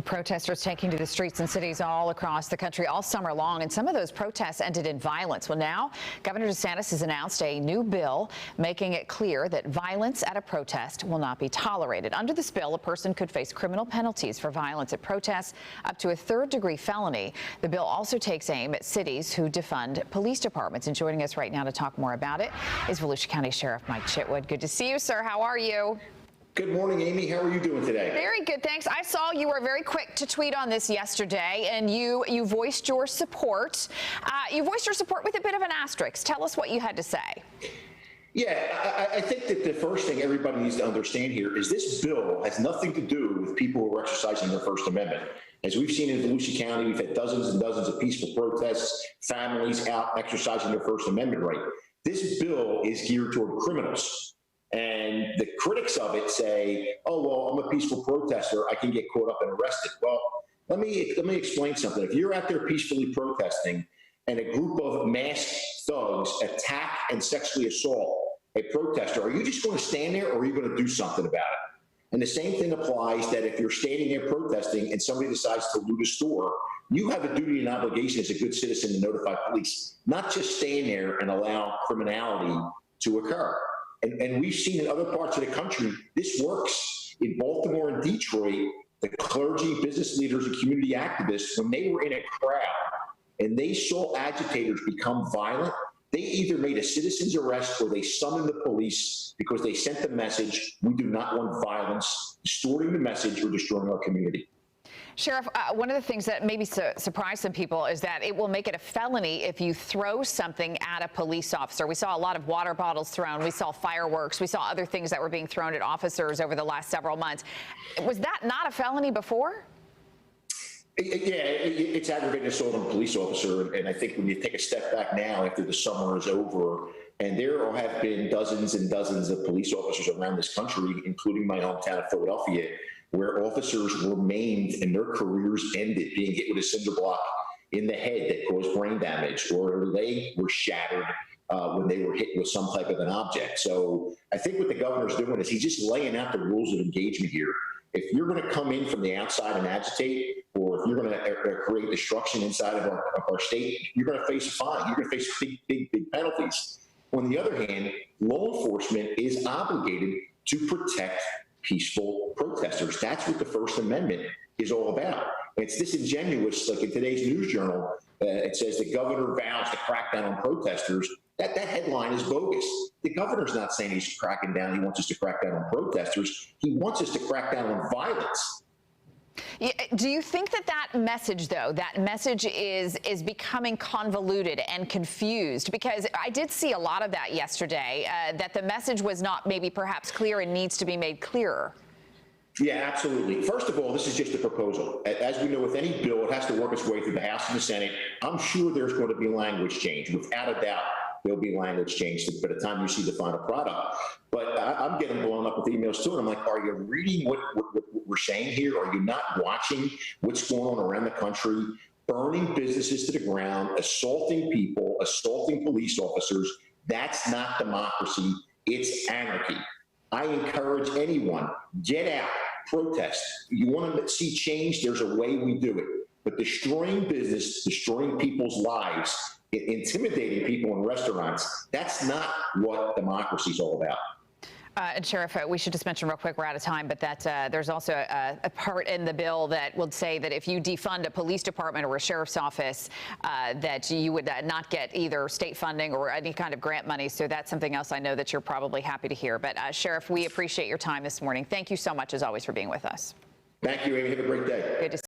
Protesters taking to the streets in cities all across the country all summer long, and some of those protests ended in violence. Well, now Governor DeSantis has announced a new bill making it clear that violence at a protest will not be tolerated. Under this bill, a person could face criminal penalties for violence at protests, up to a third-degree felony. The bill also takes aim at cities who defund police departments. And joining us right now to talk more about it is Volusia County Sheriff Mike Chitwood. Good to see you, sir. How are you? Good morning, Amy. How are you doing today? Very good, thanks. I saw you were very quick to tweet on this yesterday, and you voiced your support. You voiced your support with a bit of an asterisk. Tell us what you had to say. Yeah, I think that the first thing everybody needs to understand here is this bill has nothing to do with people who are exercising their First Amendment. As we've seen in Volusia County, we've had dozens and dozens of peaceful protests, families out exercising their First Amendment right. This bill is geared toward criminals. And the critics of it say, oh, well, I'm a peaceful protester. I can get caught up and arrested. Well, let me explain something. If you're out there peacefully protesting and a group of masked thugs attack and sexually assault a protester, are you just going to stand there or are you going to do something about it? And the same thing applies that if you're standing there protesting and somebody decides to loot a store, you have a duty and obligation as a good citizen to notify police, not just stand there and allow criminality to occur. And we've seen in other parts of the country, this works. In Baltimore and Detroit, the clergy, business leaders, and community activists, when they were in a crowd and they saw agitators become violent, they either made a citizen's arrest or they summoned the police because they sent the message, we do not want violence, distorting the message or destroying our community. Sheriff, one of the things that maybe surprised some people is that it will make it a felony if you throw something at a police officer. We saw a lot of water bottles thrown. We saw fireworks. We saw other things that were being thrown at officers over the last several months. Was that not a felony before? Yeah, it's aggravated assault on a police officer. And I think when you take a step back now after the summer is over, and there have been dozens and dozens of police officers around this country, including my hometown of Philadelphia, where officers were maimed and their careers ended, being hit with a cinder block in the head that caused brain damage, or their leg was shattered when they were hit with some type of an object. So I think what the governor's doing is he's just laying out the rules of engagement here. If you're going to come in from the outside and agitate, or if you're going to create destruction inside of our state, you're going to face a fine. You're going to face big penalties. On the other hand, law enforcement is obligated to protect peaceful protesters. That's what the First Amendment is all about. It's disingenuous, like in today's news journal, it says the governor vows to crack down on protesters. That headline is bogus. The governor's not saying he's cracking down. He wants us to crack down on protesters. He wants us to crack down on violence. Yeah, do you think that message, though, that message is becoming convoluted and confused? Because I did see a lot of that yesterday, that the message was not maybe perhaps clear and needs to be made clearer. Yeah, absolutely. First of all, this is just a proposal. As we know, with any bill, it has to work its way through the House and the Senate. I'm sure there's going to be language change. Without a doubt, there'll be language change by the time you see the final product. But I'm getting blown up with emails too, and I'm like, are you reading what we're saying here? Are you not watching what's going on around the country? Burning businesses to the ground, assaulting people, assaulting police officers. That's not democracy. It's anarchy. I encourage anyone, get out, protest. You want to see change, there's a way we do it. But destroying business, destroying people's lives, intimidating people in restaurants, that's not what democracy is all about. And Sheriff, we should just mention real quick, we're out of time, but that there's also a part in the bill that would say that if you defund a police department or a sheriff's office, that you would not get either state funding or any kind of grant money. So that's something else I know that you're probably happy to hear. But Sheriff, we appreciate your time this morning. Thank you so much, as always, for being with us. Thank you, Amy. Have a great day. Good to see you.